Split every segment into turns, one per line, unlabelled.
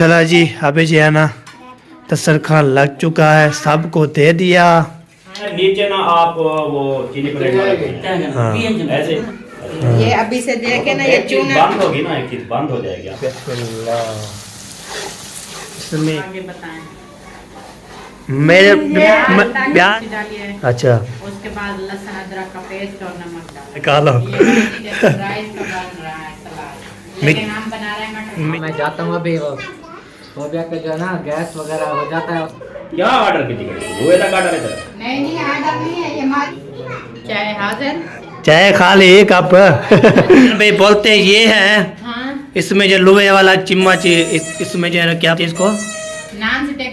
चला जी, अभी जो है ना दस्तरखान लग चुका है, सबको दे दिया।
नीचे ना आप वो चीनी प्लेट
हाँ।
ऐसे
ये अभी से देखे ना, ये
एक चीज
चूना
बंद होगी ना, एक चीज बंद हो जाएगी।
इसमें
आगे बताएं।
मेरे
प्याज डालिए,
अच्छा
उसके बाद लहसुन अदरक का पेस्ट और नमक डालिए।
निकालो।
ये राइस का बन रहा है सलाद, लेकिन हम बना रहे हैं मटर।
मैं जाता हूँ अभी वो फोबिया का जो है ना गैस वगैरह हो जाता है।
क्या ऑर्डर की टिकट वो तक ऑर्डर है
नहीं आर्डर नहीं है, ये हमारी चाय हाजिर।
चाय खा ली एक कप। भाई बोलते ये है,
हाँ,
इसमें जो लोहे वाला चम्मच इसमें जो है ना क्या इसको
नान से टेक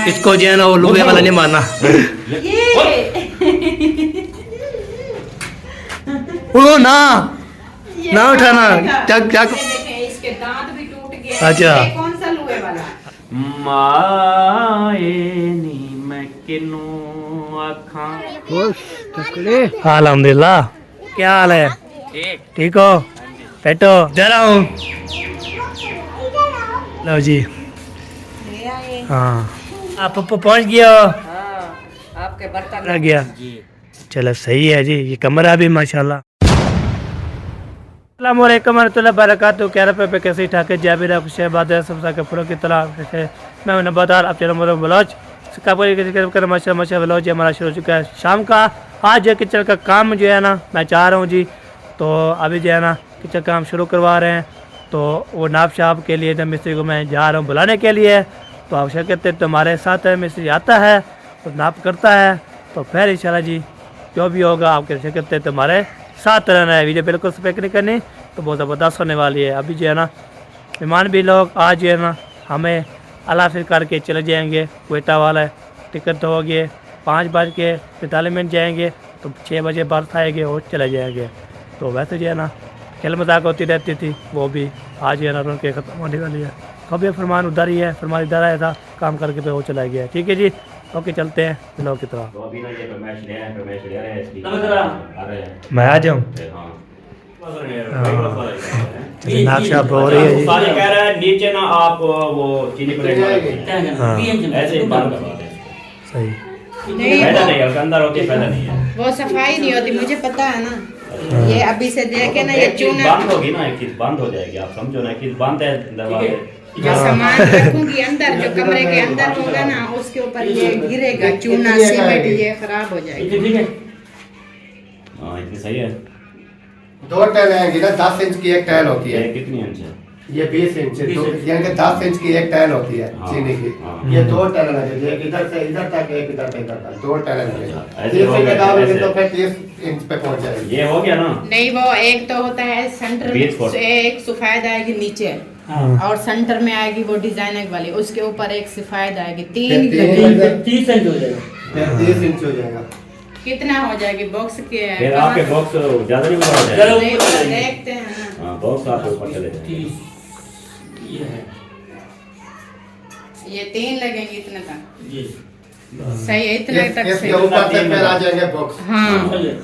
इसको जो है ना वो लोहे वाला नहीं मारना। वो ना ना उठाना क्या
इसके दांत भी टूट गए।
अच्छा।
ये कौन सा लोहे वाला?
माए नी मैं किनू आखा
अल्हम्दुलिल्लाह। क्या हाल है? ठीक हो? बैठो जरा हूँ। लो जी। हाँ आप पहुँच गया हो?
आपके बर्तन
रह गया। चलो सही है जी, ये कमरा भी माशाल्लाह। अस्सलाम वालेकुम रहमतुल्लाहि व बरकातहू। क्या रहे पे कैसे ठाक है जाबिर आप शहबाद है सब के फुलों की तरह है। मैं नबादार आप चलो ब्लाउज कर माशा ब्लाउज हमारा शुरू हो चुका है शाम का। आज जो किचन का काम जो है ना मैं चाह रहा हूँ जी, तो अभी जो है ना किचन काम शुरू करवा रहे हैं। तो वो नाप शाप के लिए जब मिस्त्री को मैं जा रहा हूँ बुलाने के लिए, तो आप कहते तो हमारे साथ है, मिस्त्री आता है तो नाप करता है, तो फिर इंशाल्लाह जी जो भी होगा आपके कहते तो हमारे साथ रहना है। वीडियो बिल्कुल स्पेक नहीं करनी, तो बहुत ज़बरदस्त होने वाली है। अभी जो है ना मेहमान भी लोग आज जो है ना हमें अला फिर करके चले जाएंगे। कोयटा वाला टिकट हो गए 5:45 जाएंगे, तो 6 बजे बर्थ आएंगे और चले जाएंगे। तो वैसे जो है ना खेल मजाक होती रहती थी, वो भी आज जो है ना रन के ख़त्म होने वाली है। तो अभी फरमान उधर ही है, फरमान इधर आया था काम करके पे वो चला गया। ठीक है जी, ओके चलते हैं बिलों की तरफ।
तो अभी ना ये फरमाइश ले रहे हैं इसकी आ रहे हैं।
मैं आ जाऊँ? नाक शाप हो रही है जी।
सारे कह रहा है नीचे ना आप वो चीनी प्लेट ऐसे ही बंद करवा दें।
सही
नहीं,
फायदा नहीं है, अंदर होती फायदा नहीं है।
वो सफाई नहीं होती, मुझे पता है ना। ये अभी से देखे ना, ये
एक चीज
चूना
बंद होगी ना, एक चीज बंद हो जाएगी। आप समझो ना, एक चीज बंद है दरवाजे।
जो सामान रखूंगी अंदर, जो कमरे के अंदर होगा ना, उसके ऊपर ये गिरेगा चूना सीमेंट, ये खराब हो जाएगा।
ठीक है हाँ, इतनी सही है।
2 टाइल आएंगी ना, 10 इंच की एक टाइल होती है।
ये कितनी इंच है?
ये 20 इंच है, यानी कि 10 इंच की एक टाइल होती है
हाँ,
चीनी की।
हाँ।
ये 2 टाइल लगेगी, एक इधर से इधर तक, एक इधर से इधर तक, 2 टाइल लगेगी।
ऐसे हो
30 इंच
गया,
लगाओगे
ऐसे।
तो फिर 30 इंच पे पहुंच जाएगी।
ये हो गया ना।
नहीं, वो एक तो होता है सेंटर
20 फुट।
में, एक सफेद आएगी नीचे और सेंटर में आएगी वो डिजाइनर वाली, उसके ऊपर एक सफेद आएगी। 3
30 इंच हो जाएगा।
फिर 30 इंच हो जाएगा।
कितना हो जाएगी बॉक्स के?
फिर आपके बॉक्स ज्यादा नहीं बड़ा हो
चलो।
जाएगा।
नहीं, तो देखते हैं ना।
हाँ, बॉक्स आपके ऊपर चले जाएंगे।
ये है
ये 3 लगेंगे इतने तक।
जी।
सही है, इतने तक
इसके
सही।
ऊपर से फिर आ जाएंगे बॉक्स।
हाँ,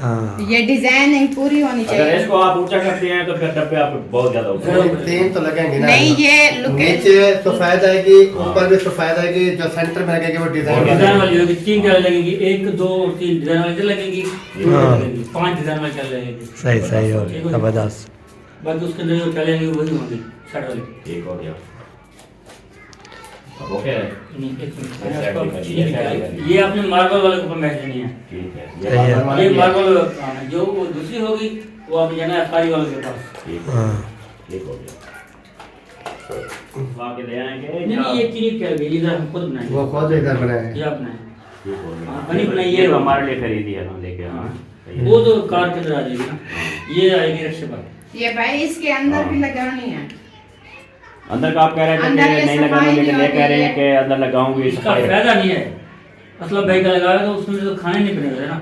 हाँ
ये डिजाइनिंग पूरी होनी
अगर
चाहिए।
इसको आप ऊंचा करते हैं तो फिर डब्बे आप बहुत ज्यादा ऊपर।
3 तो लगेंगे ना।
नहीं, ये लुक
नीचे सफेद आएगी, ऊपर भी सफेद आएगी, जो सेंटर में लगेगी वो डिजाइन
डिजाइन वाली होगी। 3 टाइल लगेंगी, 1 2 और 3 डिजाइन वाली लगेंगी, 5 डिजाइन वाली चल लगेगी।
सही हो जबरदस्त।
बाकी उसके अंदर जो चलेंगे वही होंगी शर्ट वाली।
ठीक हो गया। अब ओके है?
नहीं, एक मिनट। ये आपने मार्बल वाले को मैच नहीं है।
ठीक है।
सही है।
ये मार्बल जो वो दूसरी होगी वो आप जाना है कारी वाले के पास।
ठीक है।
हाँ
ठीक हो गया। आके ले आएंगे
नहीं, ये चीनी क्या है, इधर हम खुद बनाएंगे।
वो खुद इधर बनाए।
ये आपने
ठीक हो गया।
हाँ, बनी बनाई
ये
ये
तो हमारे लिए खरीदी है ना, लेके आना।
वो तो कार के अंदर आ जाएगी ना, ये आएगी रक्षे पर।
ये भाई इसके अंदर भी लगानी है।
अंदर का आप कह रहे थे
अंदर
कि
ये
नहीं
सफाई
लगानी, लेकिन
नहीं
ये कह रहे हैं
होती
कि अंदर लगाऊंगी।
इसका
सफाई
फायदा नहीं है। मतलब भाई का लगाया तो उसमें तो खाने नहीं पड़ेगा ना,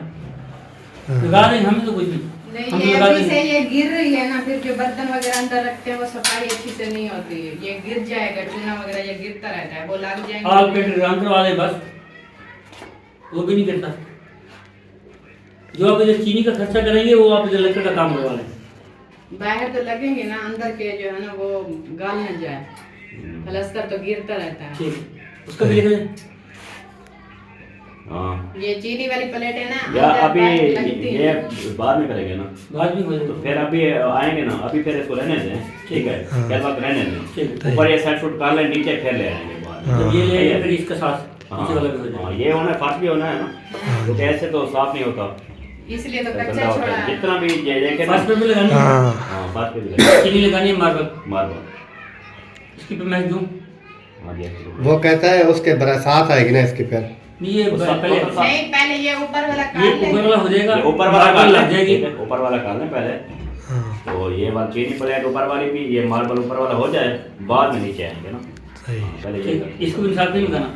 लगा देंगे हमें तो कुछ नहीं।
नहीं,
हम
ये
लगा
अभी से
देंगे।
ये गिर रही है ना, फिर जो बर्तन वगैरह अंदर रखते हैं वो सफाई अच्छी से नहीं होती है। ये गिर जाएगा, चूना वगैरह ये गिरता रहता है, वो लग
आप
जाएंगे।
पेट रंग करवा दें बस, वो भी नहीं करता। जो आप इधर चीनी का खर्चा करेंगे वो आप इधर लकड़ का काम करवा लें।
बाहर तो लगेंगे ना, अंदर के जो है ना वो गल न जाए। प्लास्टर तो गिरता रहता है।
ठीक, उसका भी लिख दे।
हाँ
ये चीनी वाली प्लेट है ना,
या
अंदर
अभी
बाहर लगती
ये
है।
बाद में करेंगे ना,
बाद में हो
तो
जाएगा।
फिर अभी आएंगे ना, अभी फिर इसको रहने दें, ठीक है, क्या वक्त रहने
ठीक
दें, ऊपर ये सेट शूट कर लें, नीचे फिर ले आएंगे बाद में।
तो ये ले आइए, फिर इसका साथ
हाँ
नीचे वाला भी हो जाएगा।
हाँ, ये होना फर्क भी होना है ना, क्योंकि ऐसे तो साफ नहीं होता,
इसलिए तो
गंदा
कच्चा
होता
छोड़ा
है।
है।
जितना भी ये देखे ना,
फर्स्ट पे भी लगानी है,
हाँ फर्क पे भी लगे,
चीनी लगानी है, मार्बल
मार्बल।
इसकी पे मैं दूं।
हाँ जी,
वो कहता है उसके साथ आएगी ना इसकी फिर।
नहीं ये
वो सब
पहले
तो सब-
नहीं, पहले ये ऊपर वाला काट
ये
लेंगे।
ऊपर वाला हो जाएगा,
ये ऊपर वाला
मार्बल
काट
लग
लें,
जाएगी।
ठीक है, ऊपर वाला काट लें पहले, तो ये वाला चीनी प्लेट ऊपर वाली भी, ये मार्बल ऊपर वाला हो जाए, बाद में नीचे आएंगे ना। हाँ, पहले ये
ठीक,
करें।
इसको भी साथ में लगाना।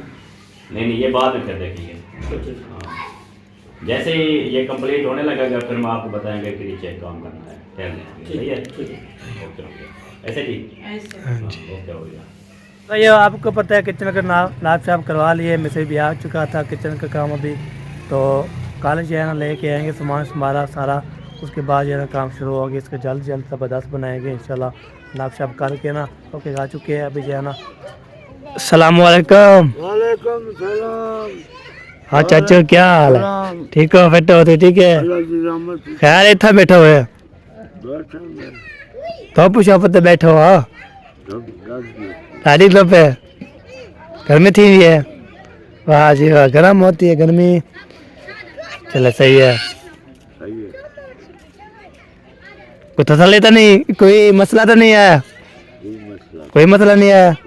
नहीं ये बाद में फिर देखेंगे।
ठीक।
हाँ। जैसे ही ये कंप्लीट होने लगेगा फिर हम आपको बताएंगे कि नीचे काम करना है, ठहर लेंगे, सही है?
ठीक है।
ओके ओके, ऐसे ठीक,
ऐसे।
हाँ, ओके हो गया।
तो ये आपको पता है किचन का नाप साफ करवा लिए, मैसेज भी आ चुका था किचन का काम अभी, तो कॉलेज जो है ना लेके आएंगे सामान हमारा सारा, उसके बाद जो है ना काम शुरू होगी, इसके जल्द जल्द ज़बरदस्त बनाएंगे इंशाल्लाह, नाप साफ करके ना। ओके आ चुके हैं अभी जो है ना। अस्सलाम वालेकुम।
वालेकुम सलाम।
हाँ चाचा क्या हाल है? ठीक हो? बैठे हो तो ठीक है,
अल्लाह की रहमत से
खैर इतना बैठे हुए
बैठा मैं
तो पूछो पता बैठे हो? हाँ
सब दस दिन
सारी लो पे घर में थी है, वाह जी वाह, गर्म होती है गर्मी, चलो सही है।
सही है।
कोई तसल्ली तो नहीं, कोई मसला तो नहीं है?
कोई मसला
कोई मसला नहीं है,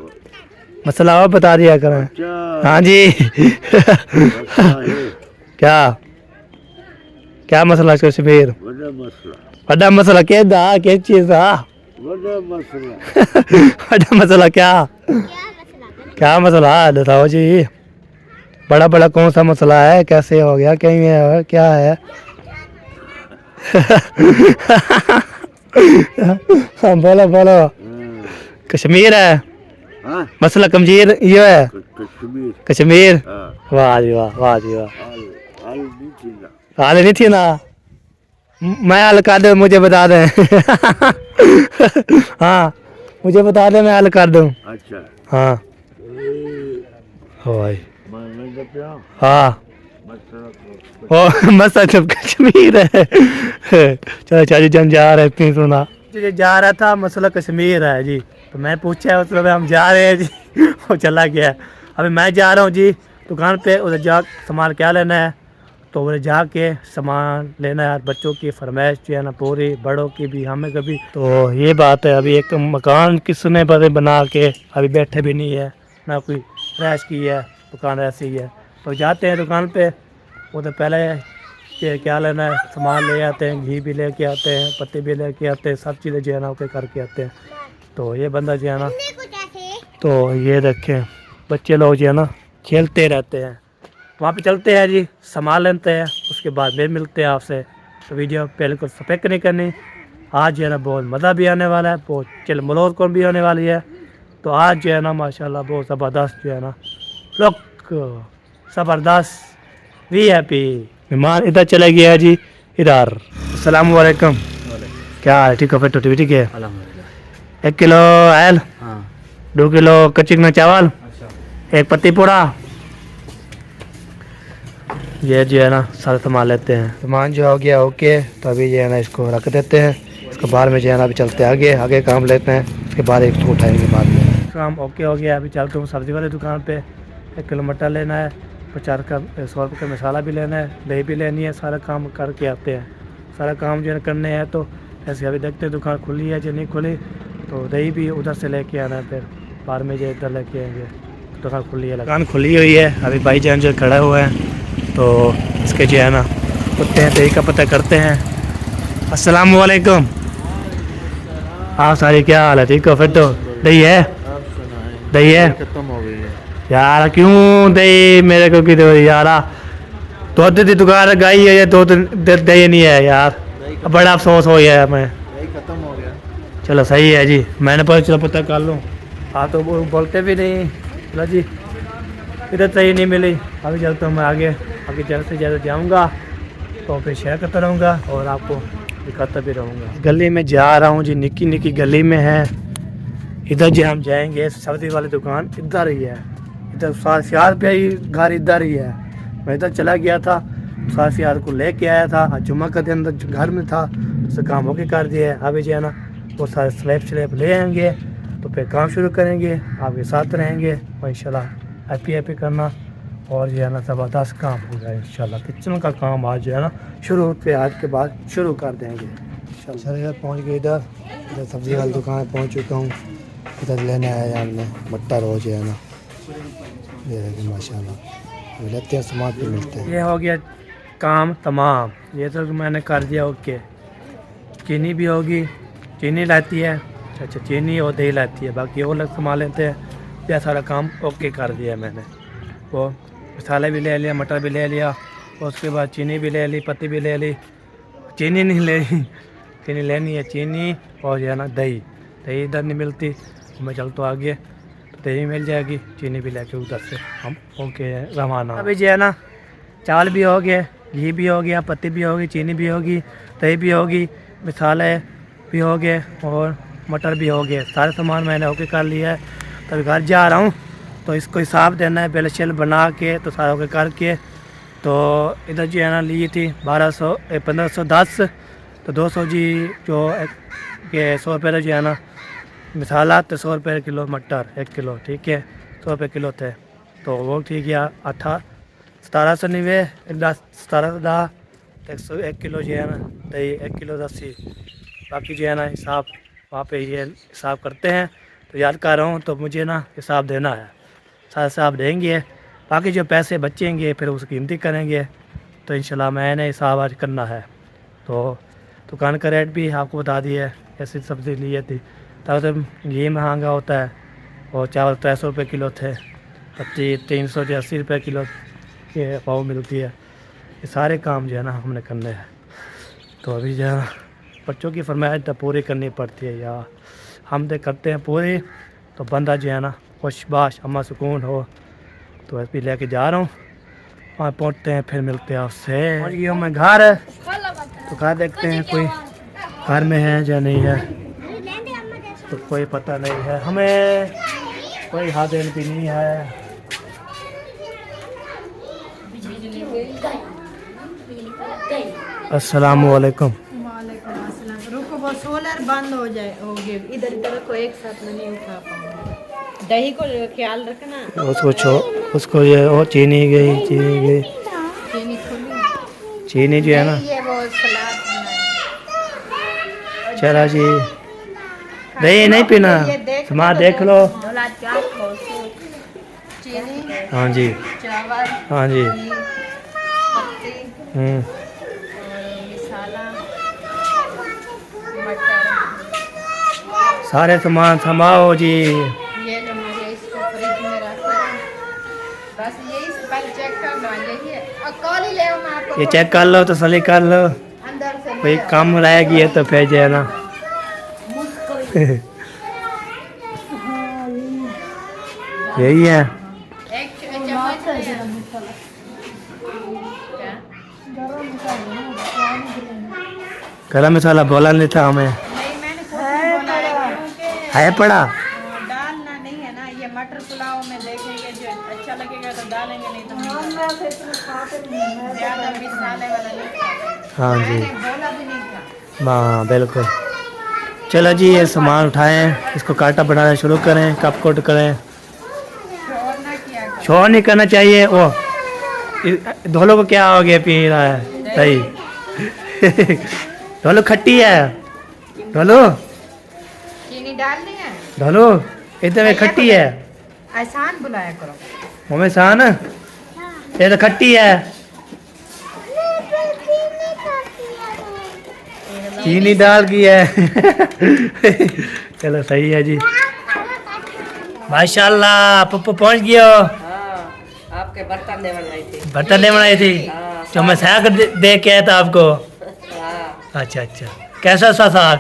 मसला और बता दिया करें।
अच्छा
हाँ जी
मसला है,
क्या क्या मसला कश्मीर?
बड़ा मसला,
बड़ा मसला क्या दा क्या चीज था?
बड़ा मसला।
बड़ा मसला क्या मसला है बताओ जी, बड़ा बड़ा कौन सा मसला है, कैसे हो गया, कहीं है क्या है? हाँ बोलो बोलो, कश्मीर है
हाँ
मसला, कमजीर ये है
कश्मीर।
कश्मीर।
हाँ
वाह जी वाह, वाह जी वाह,
हाल नहीं थी ना।
हाल नहीं थी ना, मैं हल कर दूँ, मुझे बता दें। हाँ मुझे बता दें, मैं हल कर दूँ।
अच्छा
हाँ हो भाई,
मैं जब क्या
हाँ
मसला
ओ मसला जब कश्मीर है। चलो चाची जन जा रहे हैं, सुना जी जा रहा था, मसला कश्मीर है जी, तो मैं पूछा मतलब हम जा रहे हैं जी। वो चला गया, अभी मैं जा रहा हूँ जी दुकान पे, उधर जा सामान क्या लेना है, तो उधर जाके सामान लेना है, बच्चों की फरमाइश जो है ना पूरी, बड़ों की भी, हमें कभी, तो ये बात है। अभी एक तो मकान किसने बना के अभी बैठे भी नहीं है, ना कोई रैश की है, दुकान ऐसी है, तो जाते हैं दुकान पे, उधर पहले कि क्या लेना है सामान ले आते हैं, घी भी लेके आते हैं, पत्ते भी लेके आते हैं, सब चीज़ें जो है ना ओके करके आते हैं। तो ये बंदा जो है ना, तो ये देखें बच्चे लोग जो है ना खेलते रहते हैं, वहाँ पे चलते हैं जी, सामान लेते हैं, उसके बाद फिर मिलते हैं आपसे। तो वीडियो पहले को स्पेक नहीं करनी, आज जो है ना बहुत मज़ा भी आने वाला है, बहुत चिल मलोज कौन भी होने वाली है। तो आज जो है ना माशाल्लाह बहुत ज़बरदस्त जो है ना लोग, ज़बरदस्त VIP मेहमान इधर चले गया है जी, इधर। अस्सलाम वालेकुम, क्या हाल है? ठीक है फिर तो ठीक है। 1 किलो आयल, 2 किलो कचिकना चावल, 1 पत्ती पूड़ा, ये जो है ना सारा सामान लेते हैं। सामान जो हो गया ओके, तो अभी जो है ना इसको रख देते हैं, उसके बाद में जो है ना अभी चलते हैं आगे काम लेते हैं, उसके बाद एक सूट उठाएंगे बाद में। काम ओके हो गया, अभी चलते हूँ सब्ज़ी वाली दुकान पे, 1 किलो मटर लेना है, 50 का 100 रुपये का मसाला भी लेना है, दही भी लेनी है, सारा काम करके आते हैं। सारा काम जो है करने हैं, तो ऐसे अभी देखते हैं दुकान खुली है या नहीं खुली, तो दही भी उधर से लेके आना है, फिर बाद में जो इधर लेके आएंगे। दुकान खुली है, दुकान खुली हुई है, अभी भाई जान जो खड़ा हुआ है, तो इसके जो है ना कुत्ते हैं दही का पता करते हैं। अस्सलाम वालेकुम, हाँ सारी क्या हाल है? ठीक हो फिर तो? दही है, दही है,
खत्म हो गई है
यार क्यों दही मेरे को की दो यार, दूध की दुकान गाई है, ये दूध दही नहीं है यार, बड़ा अफसोस हो गया है हमें।
दही खत्म हो गया।
चलो सही है जी, मैंने पता चलो पता कर लूँ, हाँ तो वो बोलते भी नहीं। चलो जी इधर सही नहीं मिली, अभी चलता हूँ मैं आगे ज़्यादा से ज़्यादा जाऊँगा, तो फिर शेयर करता रहूँगा और आपको दिखाता भी रहूँगा। गली में जा रहा हूँ जी, निक्की निक्की गली में है, इधर जो हम जाएंगे सब्जी वाली दुकान इधर ही है, इधर सार पे ही घर इधर ही है। मैं इधर चला गया था, सार को लेके आया था, आज जुम्मा का दिन घर में था, उससे काम होके कर दिया है। अभी जो है ना वो सारे स्लैब ले आएंगे तो फिर काम शुरू करेंगे, आपके साथ रहेंगे और इंशाल्लाह हैप्पी करना। और जो है ना ज़बरदस्त काम होगा इंशाल्लाह। किचन का काम आज जो है ना शुरू पे आज के बाद शुरू कर देंगे इंशाल्लाह। सर इधर पहुँच गए, इधर सब्ज़ी वाली दुकान पहुँच चुका हूँ। इधर लेने आया हमने मट्टर हो जो है ना, ये माशाल्लाह लेते हैं सामान भी मिलते हैं। ये हो गया काम तमाम, ये तो मैंने कर दिया ओके। चीनी भी होगी, चीनी लाती है, अच्छा चीनी और दही लाती है, बाकी वो लोग संभाल लेते हैं। यह सारा काम ओके कर दिया मैंने। वो मसाले भी ले लिया, मटर भी ले लिया, और उसके बाद चीनी भी ले ली, पत्ती भी ले ली। चीनी नहीं ले ली, चीनी लेनी है, चीनी और जो है ना दही इधर नहीं मिलती, मैं चल तो आगे तो दही मिल जाएगी, चीनी भी लेके उधर से हम ओके रवाना। अभी जो है ना चावल भी हो गए, घी भी हो गया, पत्ती भी होगी, चीनी भी होगी, दही भी होगी, मसाले भी हो गए और मटर भी हो गए। सारे सामान मैंने ओके कर लिया है। तभी घर जा रहा हूँ तो इसको हिसाब देना है, बिल शिल बना के तो सारा ओके करके। तो इधर जो है ना ली थी 1510, तो 200 जी जो के 100 रुपये जो है ना मसाला, तो 100 रुपये किलो मटर 1 किलो, ठीक है 100 रुपये किलो थे। तो वो ठीक है 1790 1710 101 किलो जो है ना दही 1 किलो 80। बाकी जो है ना हिसाब वहाँ पे ये हिसाब करते हैं, तो याद कर रहा हूँ तो मुझे ना हिसाब देना है, सारा हिसाब देंगे। बाकी जो पैसे बचेंगे फिर उसकी कीमती करेंगे, तो इंशाल्लाह मैंने हिसाब आज करना है। तो दुकान का रेट भी आपको बता दिया है, ऐसी सब्ज़ी ली थी तब घी महंगा होता है, और चावल 300 रुपये किलो थे, पत्ती 380 रुपये किलो के पाव मिलती है। ये सारे काम जो है ना हमने करने हैं। तो अभी जो है बच्चों की फरमाइश तो पूरी करनी पड़ती है यार, हम तो करते हैं पूरी, तो बंदा जो है ना खुशबाश अम्मा सुकून हो। तो ऐसे लेके जा रहा हूँ, वहाँ पहुँचते हैं फिर मिलते हैं आपसे। पहुँच गया हूँ मैं घर, तो घर देखते हैं कोई घर में है या नहीं है, तो कोई पता नहीं है हमें, कोई हाजिर भी नहीं है। अस्सलामु अलैकुम।
वालेकुम अस्सलाम। रुको वो सोलर बंद हो गए, इधर इधर को एक साथ में नहीं उठा पाऊंगा। दही को ख्याल रखना,
उसको ये वो चीनी गई
चीनी खोली,
चीनी जो है ना,
ये वो सलाद बनाए।
चला जी दही नहीं पीना, सामान देख लो।
चीनी,
हाँ जी,
चावल,
हाँ जी,
घी, पत्ती और मसाला, मटर,
सारे सामान संभाओ जी।
ये जो मुझे इसको फ्रिज में रखा है, बस यही पहले चेक कर लो, यही है। और कॉल ही ले मैं आपको
ये चेक कर लो, तसल्ली कर लो,
अंदर से
कोई काम रहेगी है तो फिर जो है ना यही है।
एक चम्मच है। क्या?
गरम मसाला बोला नहीं था हमें,
नहीं मैंने कुछ नहीं बोला है, क्योंकि
है पड़ा।
डालना नहीं है ना, ये मटर पुलाव में देखेंगे जो अच्छा लगेगा तो डालेंगे, नहीं तो नहीं। ज़्यादा मसाले वाला नहीं खाते।
हाँ जी,
मैंने बोला भी नहीं था।
हाँ बिल्कुल। चलो जी ये सामान उठाएं, इसको काटा बनाना शुरू करें, कप कोट करें।
और ना किया करो।
छोड़ नहीं करना चाहिए। वो ढोलो को क्या हो गया, पी रहा है दही ढोलो खट्टी है, ढोलो
चीनी डालनी है,
ढोलो इधर में खट्टी है,
आसान बुलाया करो।
मम्मी सान ये तो खट्टी है, चीनी डाल की है चलो सही है जी, माशाल्लाह पप्पू पहुंच गया।
आपके बर्तन ले बनाई थी।
बर्तन ले बनाई थी, जो मैं साग दे के आया था आपको।
हाँ,
अच्छा अच्छा, कैसा सा साग?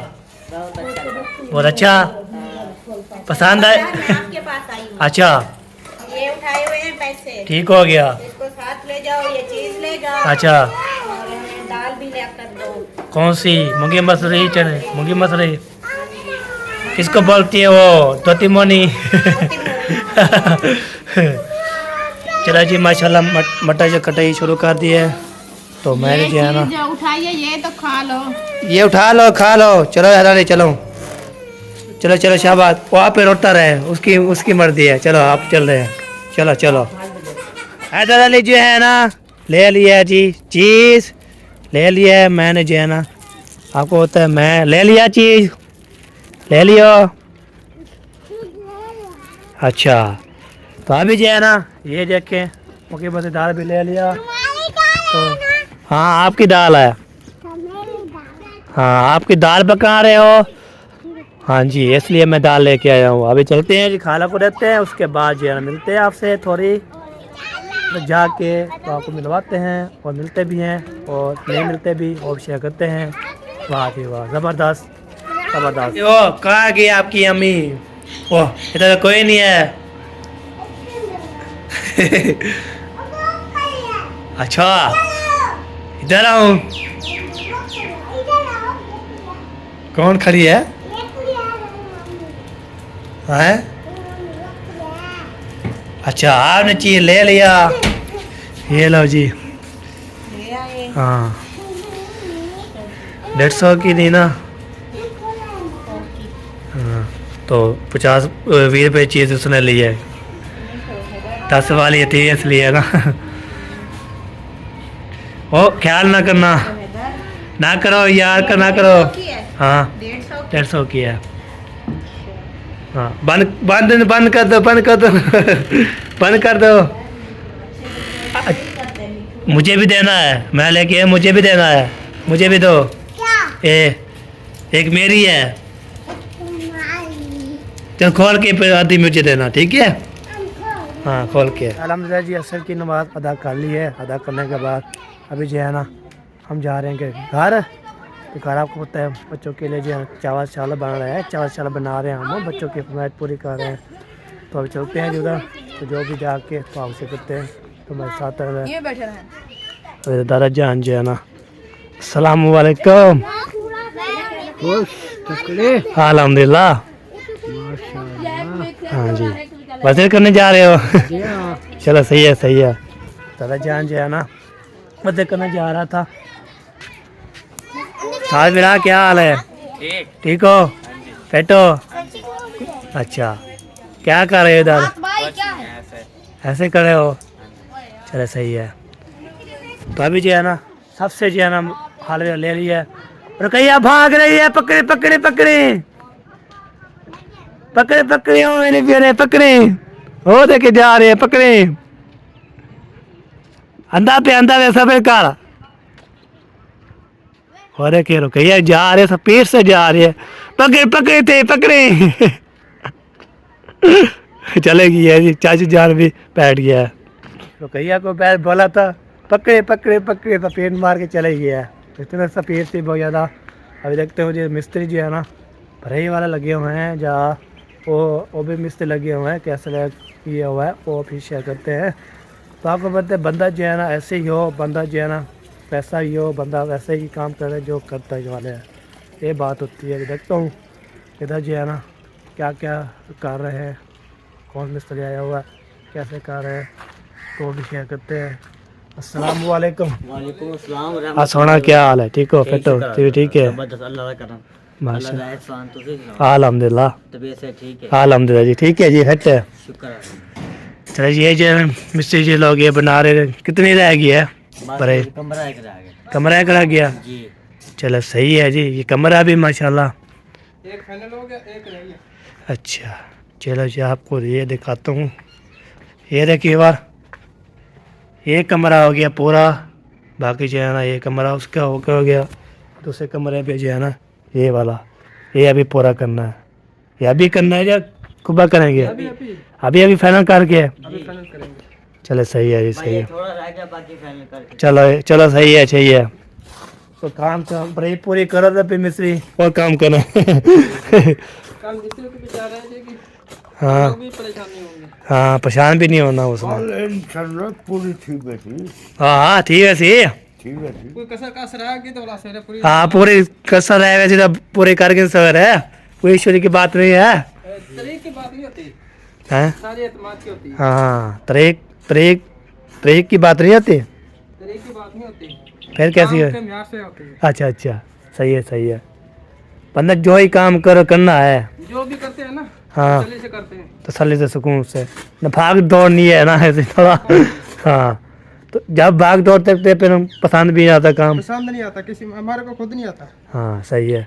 बहुत अच्छा।
बहुत अच्छा, पसंद आए?
आपके पास आई हूँ।
अच्छा
ये उठाए हुए हैं पैसे,
ठीक हो गया।
इसको साथ ले जाओ, ये चीज ले जाओ।
अच्छा
और दाल भी ले कर दो।
कौन सी? मूंगी मसरी चने, मूंगी मसरी। किसको बोलती है वो तोतीमोनी। चलो जी माशाल्लाह मटर जो कटाई शुरू कर दी है। तो मैंने जो है ना
चीज़ उठाइए, ये तो खा लो।
ये उठा लो खा लो। चलो हराने चलो चलो चलो शाबाश। वो आप पे रोता रहे, उसकी मर्जी है। चलो आप चल रहे हैं। चलो चलो हैदर अली जो है ना ले लिया जी चीज़ ले लिया है मैंने जो है ना। आपको होता है मैं ले लिया चीज़ ले लियो। अच्छा तो अभी जो है ना ये देखें ओके बस दाल भी ले लिया। तो हाँ आपकी दाल है। हाँ आपकी दाल पका रहे हो। हाँ जी इसलिए मैं दाल लेके आया हूँ। अभी चलते हैं जी खाला को देते हैं, उसके बाद जो है ना मिलते हैं आपसे थोड़ी तो जाके तो आपको मिलवाते हैं और मिलते भी हैं और नहीं मिलते भी और शेयर करते हैं। वाह जी वाह ज़बरदस्त ज़बरदस्त। ओ कहाँ गई आपकी अम्मी? ओह इधर तो कोई नहीं है। अच्छा इधर आऊँ। कौन खड़ी है? हैं? अच्छा आपने चीज ले लिया। ये लो जी। हाँ 150 की दी ना। हाँ तो 50-20 रुपये चीज़ उसने ली है। 10 वाली थी इसलिए ना। ओ ख्याल ना करना ना करो यार का ना करो। हाँ 150 की है। हाँ बंद बंद बंद कर दो बंद कर दो बंद कर दो। मुझे भी देना है मैं लेके मुझे भी देना है मुझे भी दो। एक मेरी है। चल खोल के फिर आधी मुझे देना ठीक है। हाँ खोल के। अल्हम्दुलिल्लाह जी असर की नमाज अदा कर ली है। अदा करने के बाद अभी जो है ना हम जा रहे हैं कि घर। तो घर आपको पता है बच्चों के लिए जो है चावल चावल बना रहे हैं चावल चावल बना रहे हैं हम बच्चों की फरमाइश पूरी कर रहे हैं। तो अभी चलते हैं उधर तो जो भी जाके तो आपसे करते हैं। तो मेरे साथ दादा जान जो है ना अस्सलाम वालेकुम। अल्हम्दुलिल्लाह। हाँ जी बजर करने जा रहे हो? चलो सही है दादा जान जो है ना बजर करने जा रहा था। साथ मेरा क्या हाल है? ठीक हो फिट हो? अच्छा क्या कर रहे हो इधर? ऐसे कर रहे हो? चलो सही है। तो अभी जो है ना सबसे जो है ना हाल ले लिया है। रुकैया भाग रही है। पकड़े पकड़े पकड़े पकड़े पकड़े हो मेरे प्यारे पकड़े हो देखे जा रहे हैं पकड़े। अंधा पे सफेद कार और के रुकैया जा रहे स्पीड से जा रही है। पकड़े पकड़े थे पकड़े चलेगी है जी। चाची जान भी बैठ गया है। रुकैया को बैठ बोला था पकड़े पकड़े पकड़े तो पेट मार के चले गया है। इतने स्पीड से बहुत ज़्यादा। अभी देखते हो जी मिस्त्री जो है ना भरई वाले लगे हुए हैं जहाँ वो भी मिस्त्री लगे हुए हैं कैसे किया हुआ है वो भी शेयर करते हैं। तो आपको पता है बंदा जो है ना ऐसे ही हो बंदा जो है ना पैसा ही हो बंदा वैसे ही काम करे जो करता है वाले है ये बात होती है। देखता हूँ इधर जो है ना क्या क्या कर रहे हैं कौन मिस्त्री आया हुआ है कैसे कर रहे हैं तो भी शेयर करते हैं। अस्सलाम वालेकुम।
वालेकुम अस्सलाम।
हाँ सोना क्या हाल है? ठीक हो फिट हो? ठीक है माशाल्लाह अल्हम्दुलिल्लाह।
तबीयत से ठीक है?
अल्हम्दुलिल्लाह जी ठीक है जी फिट है।
शुक्र है।
चलो ये जो मिस्त्री जी लोग ये बना रहे हैं कितनी रह गई है? बड़े कमरा एक रह गया
जी।
चलो सही है जी। ये कमरा भी माशाल्लाह
एक फाइनल हो गया एक रह गया।
अच्छा चलो जी आपको ये दिखाता हूँ। ये देखिए बार ये कमरा हो गया पूरा। बाकी जो है ना ये कमरा उसका हो गया। दूसरे कमरे पे जो है ना ये वाला ये अभी पूरा करना है। ये अभी करना है या सुबह करेंगे? अभी फाइनल करके चलो सही है जी सही है।
थोड़ा रह गया बाकी फाइनल करके।
चलो चलो सही है तो काम पूरी करो तो फिर मिस्त्री और काम करो। हाँ हाँ परेशान भी नहीं होना उसमें।
पूरी ठीक बैठी
हाँ ठीक है सी
कोई कसर का सराग की तो बोला सर पूरी।
हाँ पूरी कसर है वैसे तो पूरी करके सर है कोई ईश्वरी की बात नहीं है
तरीक की बात नहीं होती,
हैं?
सारी एतमाद की होती है।
हाँ तरीक तरीक तरीक की बात नहीं होती,
तरीक की बात नहीं होती,
फिर कैसी
काम के
है?
म्यार से होती है।
अच्छा अच्छा, सही है बंदा जो ही काम करो करना है।
जो भी करते हैं ना,
हाँ
तसल्ली से करते हैं।
तसल्ली से सुकून से, न भाग दौड़ नहीं है ना ऐसे थोड़ा। हाँ तो जब भाग दौड़ करते फिर हम पसंद भी नहीं आता काम।
पसंद नहीं आता किसी, हमारे को खुद नहीं आता।
हाँ सही है।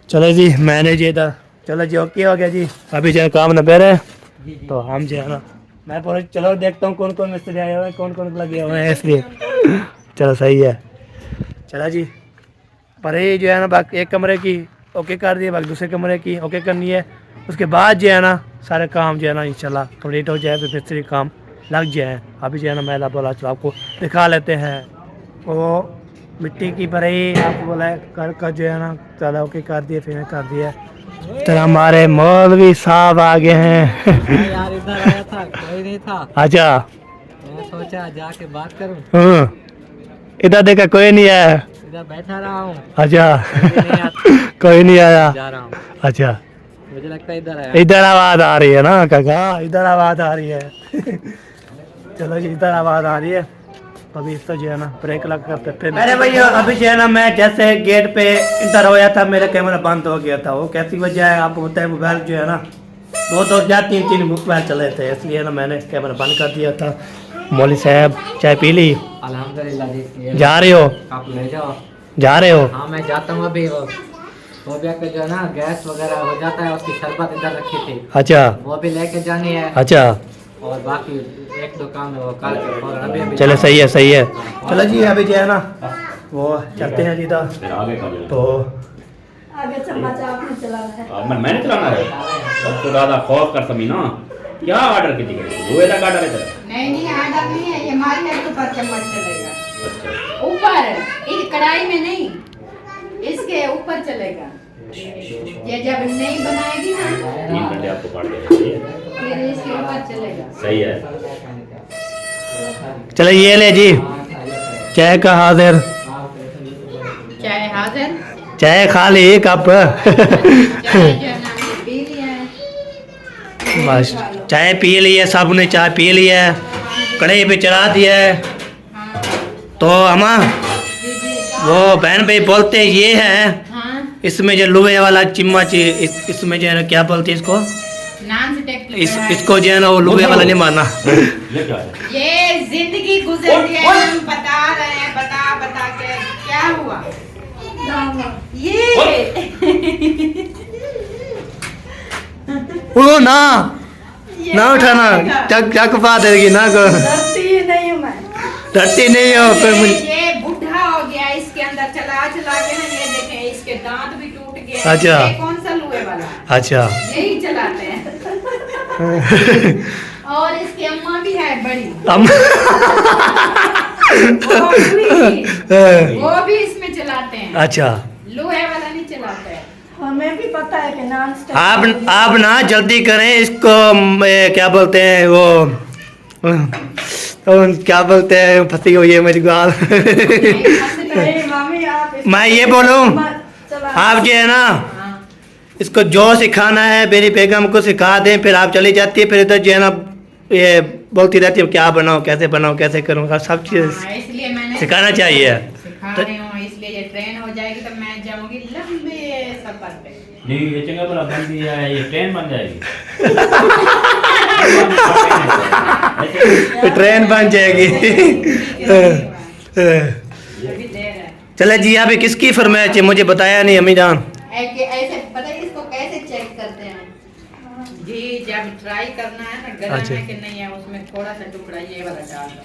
चलो जी मैंने ये था, चलो जी ओके हो गया जी, अभी जो है काम न पे रहे तो हम जो है ना मैं पूरा चलो देखता हूँ कौन कौन मिस्त्री आए हुए हैं, कौन कौन लगे हुए हैं, इसलिए चलो सही है। चलो जी पर ये जो है ना बाकी एक कमरे की ओके कर दिए, बाकी दूसरे कमरे की ओके करनी है, उसके बाद जो है ना सारे काम जो है ना इंशाल्लाह कंप्लीट हो जाए तो मिस्त्री काम लग जाए। अभी जो है ना मैं बोला चलो आपको दिखा लेते हैं वो मिट्टी की भराई, आपको बोला है कर का जो है ना चलो ओके कर दिए, फिर कर दिया। तो हमारे मौलवी साहब आ गए हैं।
यार इधर आया था, कोई नहीं था,
अच्छा
मैं सोचा जाके बात करूं,
हाँ इधर देखा कोई नहीं आया।
इधर बैठा रहा हूँ,
अच्छा
नहीं आता,
कोई नहीं आया।
जा रहा हूँ,
अच्छा
मुझे लगता है इधर आया।
इधर आवाज आ रही है ना काका, इधर आवाज आ रही है। चलो जी इधर आवाज आ रही है, अभी तो जो है ना ब्रेक लग कर फिर मेरे भैया अभी जो है ना मैं जैसे गेट पे इंटर होया था मेरा कैमरा बंद हो गया था। वो कैसी वजह है आपको बताया, मोबाइल जो है ना बहुत और ज्यादा 3 मोबाइल चले थे, इसलिए ना मैंने कैमरा बंद कर दिया था। मौली साहब चाय पी ली?
अल्हम्दुलिल्लाह जी।
जा रहे हो?
आप ले जाओ।
जा रहे हो?
हाँ मैं जाता हूँ अभी, वो भी जो है ना गैस वगैरह हो जाता है, उसकी शरबत इधर रखी थी,
अच्छा
वो भी लेके जानी है,
अच्छा
और बाकी एक दो काम है वो कल और अभी
चलो सही है सही है। चलो जी अभी जो है ना वो चलते हैं सीधा
फिर आगे कर लो।
तो
आगे चम्मच आपने चलाना है।
मैंने चलाना है अब तो ज़्यादा खौफ कर समी ना। क्या ऑर्डर की टिकट वो का ऑर्डर है?
नहीं आधा नहीं है, ये हमारी है तो पर चम्मच चलेगा ऊपर, इस कढ़ाई में नहीं, इसके ऊपर चलेगा। ये जब नहीं बनाएगी ना
3 घंटे आपको काट देना,
फिर इसके ऊपर चलेगा।
सही है।
चलो ये ले जी चाय का हाजिर,
चाय हाजिर,
चाय खा ली एक कप।
चाय जो है ना हमने पी लिया है।
बस चाय पी ली है, सब ने चाय पी ली है, कढ़ाई पे चढ़ा दिया है। तो अम्मा वो बहन भाई बोलते हैं ये है
हाँ
इसमें जो लोहे वाला चम्मच इसमें जो है ना क्या बोलते हैं इसको,
नाम से टेक
इसको जो है ना वो लोहे वाला नहीं मारना।
ये क्या है?
ये जिंदगी गुजर गई, हम बता रहे हैं, बता के क्या हुआ ये।
वो ना ना उठाना, चक पा देगी ना को,
नहीं हूँ मैं,
डरती नहीं हो फिर मुझे।
ये बुढ़ा हो गया, इसके अंदर चला के ना ये देखें इसके दांत भी टूट गए।
अच्छा।
ये कौन सा लोहे वाला है?
अच्छा
यही चलाते हैं। और इसकी अम्मा भी है बड़ी, वो भी इसमें चलाते हैं,
अच्छा
लोहे वाला नहीं चलाते हैं।
हमें भी पता है कि नॉन स्टिक
आप ना जल्दी करें इसको, क्या बोलते हैं वो क्या बोलते हैं, फंसी हुई है मेरी गाल।
नहीं मामी आप
मैं ये बोलूं
चला
आप जो है ना इसको जो सिखाना है मेरी बेगम को सिखा दें, फिर आप चली जाती है, फिर इधर जो है ना ये बोलती रहती है क्या बनाओ कैसे करूँ, सब चीज़
इसलिए मैंने
सिखाना चाहिए।
सिखा रही हूँ, इसलिए ये ट्रेन हो जाएगी तो मैं जाऊंगी लंबे सफर पे।
नहीं ये चंगा भला बन दिया है, ये ट्रेन बन जाएगी।
ट्रेन बन जाएगी।
अभी देर है।
चले जी अभी किसकी फरमाइश है मुझे बताया नहीं अम्मी जान।
ऐसे पता है इसको कैसे चेक करते हैं जी, जब ट्राई करना है ना गला
अच्छा।
है कि नहीं है, उसमें थोड़ा सा टुकड़ा ये वाला डाल दो।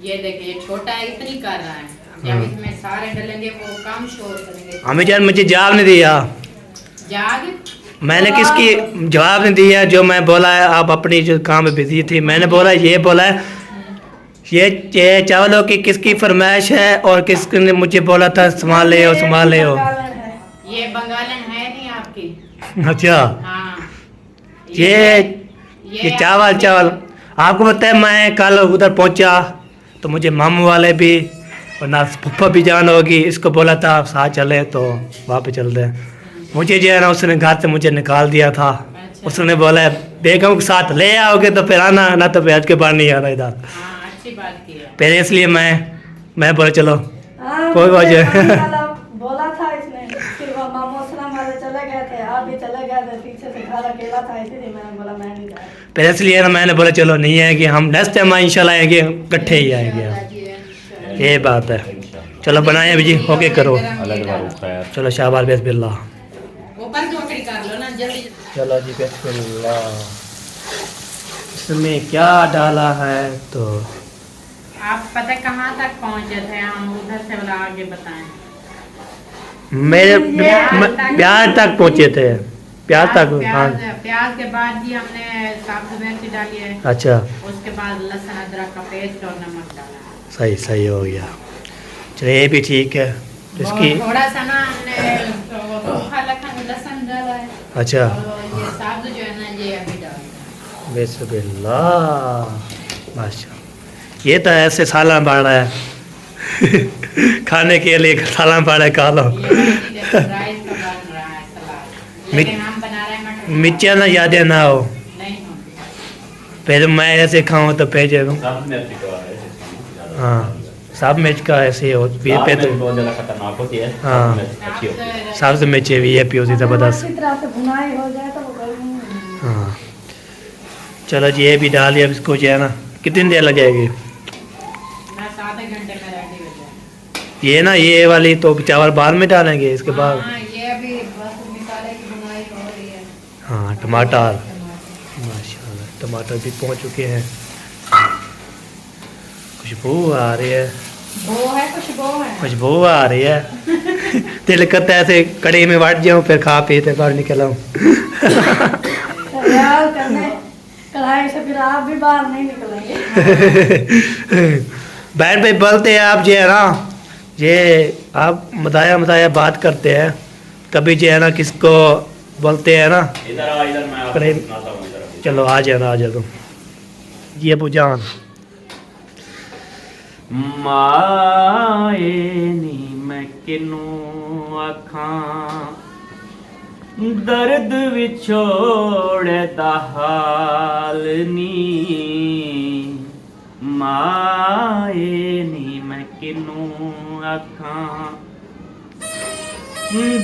ये देखिए ये छोटा है, इतनी कर रहा है, जब इसमें सारे डलेंगे वो काम शोर करेंगे।
अम्मी जान मुझे जवाब नहीं दिया,
जाग
मैंने किसकी जवाब नहीं दिया, जो मैं बोला है आप अपनी जो काम में बिजी थी, मैंने बोला है ये चावलों की किसकी फरमाइश है और किसने मुझे बोला था संभाल ले हो।
ये बंगालन है नहीं आपकी।
अच्छा
हाँ
ये चावल आपको पता है मैं कल उधर पहुंचा तो मुझे मामू वाले भी और ना पप्पा भी जान होगी, इसको बोला था साथ चले तो वहाँ पे चलते हैं। मुझे जो है ना उसने घर से मुझे निकाल दिया था। उसने बोला बेगम के साथ ले आओगे तो फिर आना, ना तो फिर आज के बाद नहीं आना इधर।
हाँ, अच्छी बात की है।
पहले इसलिए मैं बोला चलो
हाँ,
कोई
मुझे
वजह।
पानी वाला बोला था इसने, फिर वो मामू सलाम वाले चले गए थे, आप भी चले गए थे, पीछे से घर अकेला था, इसीलिए मैंने बोला मैं नहीं जा रही।
पहले इसलिए ना मैंने बोला चलो नहीं आएंगे हम, नेक्स्ट टाइम इंशाल्लाह आएंगे, इकट्ठे ही आएंगे हम। ये बात है। चलो बनाए अभी जी, ओके करो।
अलग अलग खैर।
चलो शाबाश बिस्मिल्लाह।
ऊपर जोकड़ी कर लो ना जल्दी।
चलो जी बिस्मिल्लाह। इसमें क्या डाला है तो
आप पता कहाँ तक पहुँचे थे? हम उधर से वाला आगे बताएं।
मेरे प्याज तक पहुँचे थे, प्याज तक। हाँ
प्याज के बाद जी हमने सब्ज मिर्च डाली है।
अच्छा,
उसके बाद लहसुन अदरक का पेस्ट और नमक डाला।
सही सही हो गया। चलिए ये भी ठीक है। तो इसकी
थोड़ा सा ना हमने सूखा लहसुन डाला है।
अच्छा,
और ये सब्ज जो है ना ये अभी डाल।
बिस्मिल्लाह माशा। ये तो ऐसे सालन पड़ रहा है खाने के लिए सालन पड़ रहा है, खा लो।
राइस का बन रहा है सलाद, लेकिन हम बना रहे हैं मटर।
मिर्चा ना ज़्यादा ना हो,
नहीं होगी।
फिर मैं ऐसे खाऊं तो पे जाऊँ।
सब में फिट है।
हाँ, सब मिर्च का ऐसे हो भी पे तो।
बहुत ज़्यादा खतरनाक होती है।
हाँ।
अच्छी होती है।
सबसे मिर्ची भी है प्योसी ज़बरदस्त।
अच्छी तरह से भुनाई हो जाए तो वो कोई नहीं।
हाँ चलो जी ये भी डाल दिया। अब इसको जो है ना कितनी देर लग जाएगी?
बस आधे घंटे में रेडी हो जाए।
ये ना ये वाली तो चावल बाद में डालेंगे इसके बाद।
हाँ, ये अभी बस मसाले की बुनाई हो रही है।
हाँ टमाटर, माशाल्लाह टमाटर भी पहुंच चुके हैं। खुशबू आ रही है,
वो है खुशबू है।
खुशबू आ रही है। दिल करता है ऐसे कड़ी में बैठ जाऊँ फिर खा पी के बाहर निकल आऊँ।
यार करने कढ़ाई से फिर आप भी बाहर नहीं निकलेंगे।
बैठ पे बोलते हैं आप जो है ना, ये आप मदाया बात करते हैं, कभी जो है ना किसको बोलते हैं ना।
इधर आ, इधर मैं आपको
करीब-
सुनाता हूँ इधर।
चलो आ जाना, आ जाओ तुम। ये अबू जान
माए नी मैं किनू आखां दर्द विछोड़े दा हाल नी। माए नी मैं किनू आखां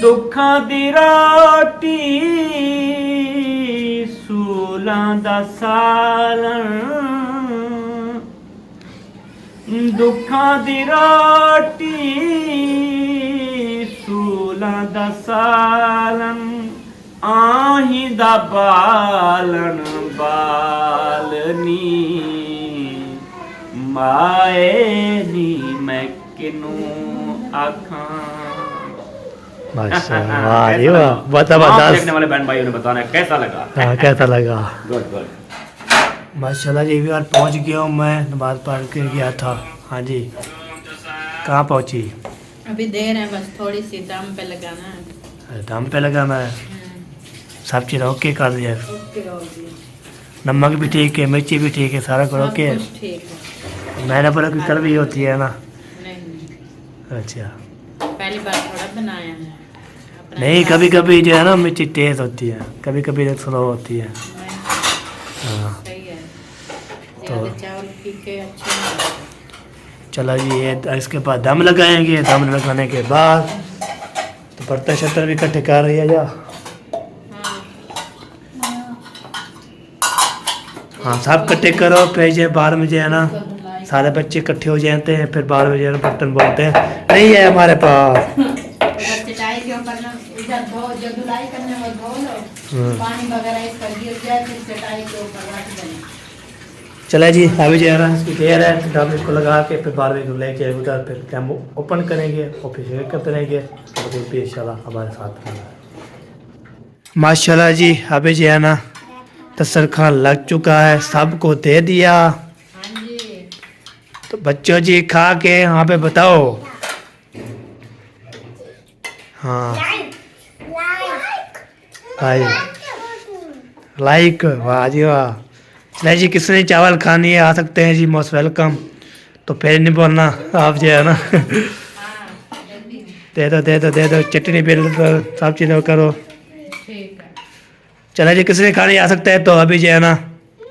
दुखां दी रोटी सूलां दा सालन। दुखां दी रोटी सूलां दा सालन। आही दा बालन बालनी। माए नी मैं किनू आखां।
माशाल्लाह, वाह जी वाह, बहुत
आप
जबरदस्त।
देखने वाले बहन भाइयों ने बताना है कैसा लगा।
हाँ कैसा लगा?
Good good.
माशाल्लाह जी भी यार पहुँच गया हूँ मैं, नमाज पढ़ के गया था। हाँ जी कहाँ पहुँची?
अभी देर है, बस थोड़ी सी दम पे लगाना है।
दम पे लगाना है, सब चीज़ ओके कर दिया।
ओके हो गया।
नमक भी ठीक है, मिर्ची भी ठीक है, सारा कुछ
सब
ओके है।
कुछ ठीक है।
मैंने बोला कि कड़वी होती है ना।
नहीं,
अच्छा
पहली बार थोड़ा बनाया है। अपना
नहीं,
हिसाब
कभी
से-
कभी जो है ना मिर्ची तेज़ होती है, कभी कभी स्लो होती है।
नहीं,
हाँ
सही है।
तो-
ज्यादा चावल पी के अच्छे नहीं लगते।
चलो जी ये इसके बाद दम लगाएंगे। दम लगाने के बाद तो बर्तन शर्तन भी इकट्ठे कर रही है जा। हाँ सब इकट्ठे करो, फिर जो बाहर में जो है ना सारे बच्चे इकट्ठे हो जाते हैं, फिर बाहर में जो है ना बर्तन बोलते हैं नहीं है हमारे पास।
उधर चटाई के ऊपर ना इधर धो, जो धुलाई करने वो धो लो, पानी वगैरह इस पर गिर जाए फिर चटाई के ऊपर रख देना।
चले जी अभी जो है ना इसकी देर है, डब इसको लगा के फिर बारहवीं को लेके उधर फिर कैम ओपन करेंगे और फिर शेयर करते रहेंगे। तो फिर इंशाल्लाह हमारे साथ रहना। माशाल्लाह जी अभी जो है ना दस्तरखान लग चुका है, सबको दे दिया।
हाँ जी,
तो बच्चों जी खा के यहाँ पे बताओ। हाँ भाई लाइक, वाह जी वाह। चलिए जी किसने चावल खानी है आ सकते हैं जी, मोस्ट वेलकम। तो फिर नहीं बोलना आप जो है ना। दे दो चटनी बिल दो, सब चीज़ें करो।
ठीक है।
चला जी, किसी ने खाने आ सकता है तो अभी जो है ना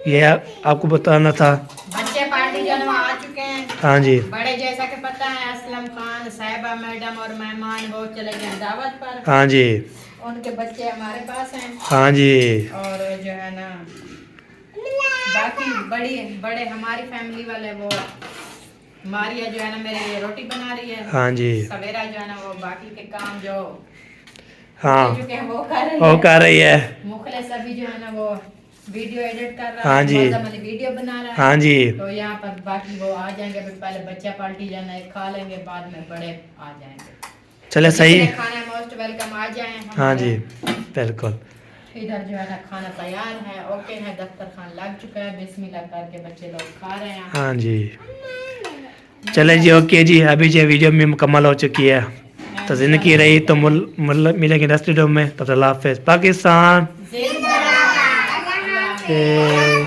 ये आपको बताना था।
बच्चे पार्टी जो है ना आ चुके हैं।
हाँ जी,
बड़े जैसा कि पता है असलम खान, साहिबा मैडम और मेहमान वो चले गए दावत पर।
हाँ जी,
उनके बच्चे हमारे पास हैं।
हाँ जी,
और जो है ना बाकी बड़े हमारी फैमिली वाले वो मारिया जो है ना मेरे लिए रोटी बना रही है।
हाँ जी,
सवेरा जो है ना वो बाकी के काम जो
हाँ
जो कि वो कर रही
वो
है।
कर रही है।
मुखलिस अभी जो है ना वो वीडियो एडिट कर रहा
हाँ
है,
जी।
मौसम अली वीडियो बना रहा है।
हाँ जी,
तो यहाँ पर बाकी वो आ जाएंगे, अभी पहले बच्चा पार्टी जाना है खा लेंगे, बाद में बड़े आ जाएंगे।
चले सही।
जिसने खाना मोस्ट वेलकम आ जाए।
हाँ जी, बिल्कुल।
इधर जो है ना खाना तैयार है, ओके है, दफ्तर खान लग चुका है, बिस्मिल्लाह करके बच्चे लोग खा रहे हैं।
हाँ जी, चले जी, ओके जी। अभी जो वीडियो में मुकम्मल हो चुकी है, तो जिंदगी रही तो मिलेंगे नेक्स्ट वीडियो में। तब तक अल्लाह हाफिज़। पाकिस्तान।
जिंदाबाद।
ए,